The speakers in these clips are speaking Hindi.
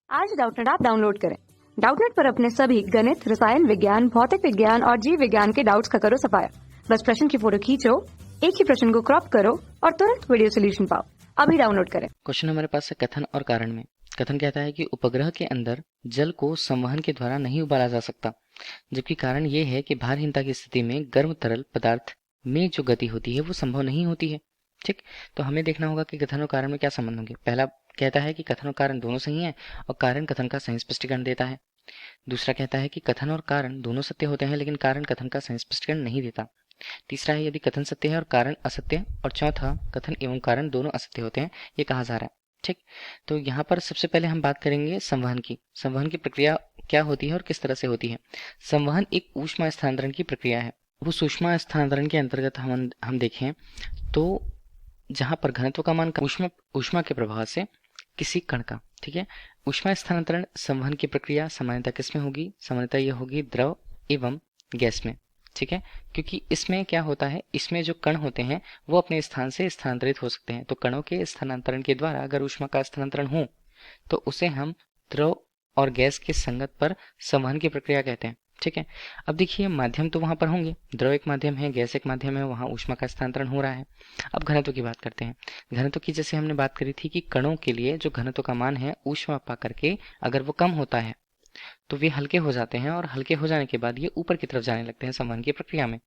आज डाउटनेट ऐप डाउनलोड करें। डाउटनेट पर अपने सभी गणित, रसायन विज्ञान, भौतिक विज्ञान और जीव विज्ञान के डाउट्स का करो सफाया। बस प्रश्न की फोटो खींचो, एक ही प्रश्न को क्रॉप करो और तुरंत वीडियो सोल्यूशन पाओ। अभी डाउनलोड करें। क्वेश्चन हमारे पास है कथन और कारण में। कथन कहता है कि उपग्रह के अंदर जल को संवहन के द्वारा नहीं उबाला जा सकता, जबकि कारण ये है कि भारहीनता की स्थिति में गर्म तरल पदार्थ में जो गति होती है वो संभव नहीं होती है। ठीक, तो हमें देखना होगा कि कथन और कारण में क्या संबंध होंगे। पहला कहता है कि कथन और कारण दोनों सही हैं और कारण कथन का सही स्पष्टीकरण देता है। दूसरा कहता है कि कथन और कारण दोनों सत्य होते हैं लेकिन कारण कथन का सही स्पष्टीकरण नहीं देता। तीसरा है यदि कथन सत्य है और कारण असत्य, और चौथा कथन एवं कारण दोनों असत्य होते हैं, ये कहा जा रहा है। ठीक, तो यहाँ पर सबसे पहले हम बात करेंगे संवहन की। संवहन की प्रक्रिया क्या होती है और किस तरह से होती है। संवहन एक ऊष्मा स्थानांतरण की प्रक्रिया है। उस ऊष्मा स्थानांतरण के अंतर्गत हम देखें तो जहाँ पर घनत्व का मान ऊष्मा के प्रभाव से किसी कण का, ठीक है, ऊष्मा स्थानांतरण संवहन की प्रक्रिया सामान्यतः किसमें होगी? सामान्यतः यह होगी द्रव एवं गैस में। ठीक है, क्योंकि इसमें क्या होता है, इसमें जो कण होते हैं वो अपने स्थान से स्थानांतरित हो सकते हैं। तो कणों के स्थानांतरण के द्वारा अगर ऊष्मा का स्थानांतरण हो तो उसे हम द्रव और गैस के संगत पर संवहन की प्रक्रिया कहते हैं। ठीक है, अब देखिए माध्यम तो वहां पर होंगे, द्रव एक माध्यम है, गैस एक माध्यम है, वहां ऊष्मा का स्थानांतरण हो रहा है। अब घनत्व की बात करते हैं। घनत्व की जैसे हमने बात करी थी कि कणों के लिए जो घनत्व का मान है ऊष्मा पा करके अगर वो कम होता है तो वे हल्के हो जाते हैं और हल्के हो जाने के बाद ये ऊपर की तरफ जाने लगते हैं संवहन की प्रक्रिया में।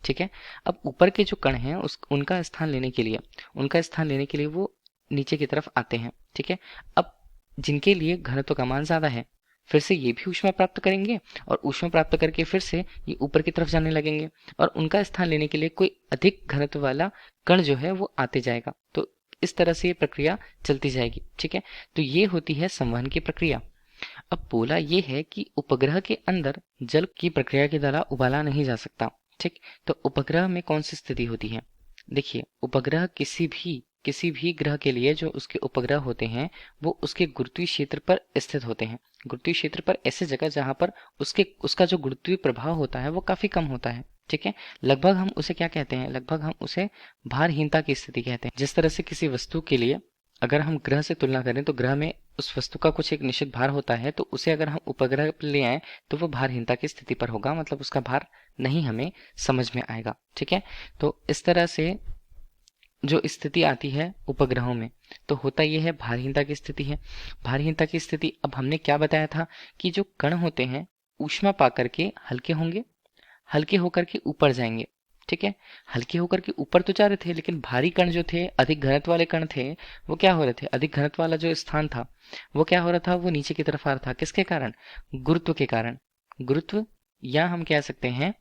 ठीक है, अब ऊपर के जो कण हैं उनका स्थान लेने के लिए वो नीचे की तरफ आते हैं। ठीक है, अब जिनके लिए घनत्व का मान ज्यादा है फिर से ये भी ऊष्मा प्राप्त करेंगे और ऊष्मा प्राप्त करके फिर से ये ऊपर की तरफ जाने लगेंगे और उनका स्थान लेने के लिए कोई अधिक घनत्व वाला कण जो है वो आते जाएगा। तो इस तरह से ये प्रक्रिया चलती जाएगी। ठीक है, तो ये होती है संवहन की प्रक्रिया। अब बोला ये है कि उपग्रह के अंदर जल की प्रक्रिया के द्वारा उबाला नहीं जा सकता। ठीक, तो उपग्रह में कौन सी स्थिति होती है? देखिए, उपग्रह किसी भी ग्रह के लिए जो उसके उपग्रह होते हैं वो उसके गुरुत्वीय क्षेत्र पर स्थित होते हैं। गुरुत्वीय क्षेत्र पर ऐसे जगह जहां पर उसका जो गुरुत्वीय प्रभाव होता है वो काफी कम होता है। ठीक है, लगभग हम उसे क्या कहते हैं? लगभग हम उसे भारहीनता की स्थिति कहते हैं। जिस तरह से किसी वस्तु के लिए अगर हम ग्रह से तुलना करें तो ग्रह में उस वस्तु का कुछ एक निश्चित भार होता है, तो उसे अगर हम उपग्रह पर ले आए तो वो भारहीनता की स्थिति पर होगा, मतलब उसका भार नहीं हमें समझ में आएगा। ठीक है, तो इस तरह से जो स्थिति आती है उपग्रहों में तो होता यह है भारहीनता की स्थिति है। भारहीनता की स्थिति, अब हमने क्या बताया था कि जो कण होते हैं ऊष्मा पाकर के हल्के होंगे, हल्के होकर के ऊपर जाएंगे। ठीक है, हल्के होकर के ऊपर तो जा रहे थे लेकिन भारी कण जो थे, अधिक घनत्व वाले कण थे, वो क्या हो रहे थे? अधिक घनत्व वाला जो स्थान था वो क्या हो रहा था? वो नीचे की तरफ आ रहा था। किसके कारण? गुरुत्व के कारण। गुरुत्व या हम कह सकते हैं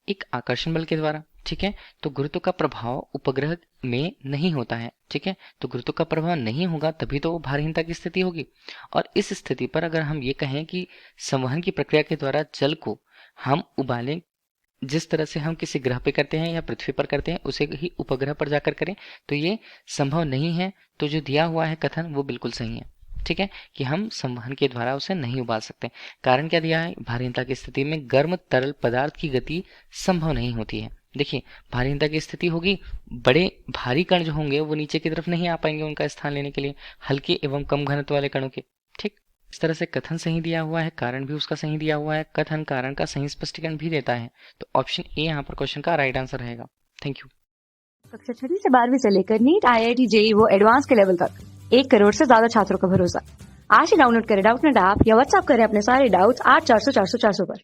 एक आकर्षण बल के द्वारा। ठीक है, तो गुरुत्व का प्रभाव उपग्रह में नहीं होता है। ठीक है, तो गुरुत्व का प्रभाव नहीं होगा तभी तो वो भारहीनता की स्थिति होगी। और इस स्थिति पर अगर हम ये कहें कि संवहन की प्रक्रिया के द्वारा जल को हम उबालें, जिस तरह से हम किसी ग्रह पे करते हैं या पृथ्वी पर करते हैं उसे ही उपग्रह पर जाकर करें, तो ये संभव नहीं है। तो जो दिया हुआ है कथन वो बिल्कुल सही है। ठीक है, कि हम संवहन के द्वारा उसे नहीं उबाल सकते। कारण क्या दिया है? भारहीनता की स्थिति में गर्म तरल पदार्थ की गति संभव नहीं होती है। देखिए, भारहीनता की स्थिति होगी, बड़े भारी कण जो होंगे वो नीचे की तरफ नहीं आ पाएंगे उनका स्थान लेने के लिए, हल्के एवं कम घनत्व वाले कणों के। ठीक, इस तरह से कथन सही दिया हुआ है, कारण भी उसका सही दिया हुआ है, कथन कारण का सही स्पष्टीकरण भी देता है। तो ऑप्शन ए यहाँ पर क्वेश्चन का राइट आंसर रहेगा। Thank you. कक्षा 6 से 12वीं से लेकर नीट, IIT, JEE वो एडवांस के लेवल तक 1 करोड़ से ज्यादा छात्रों का भरोसा। आज ही डाउनलोड करें डाउटनेट ऐप या व्हाट्सएप करें अपने सारे डाउट्स 8400 400 400 पर।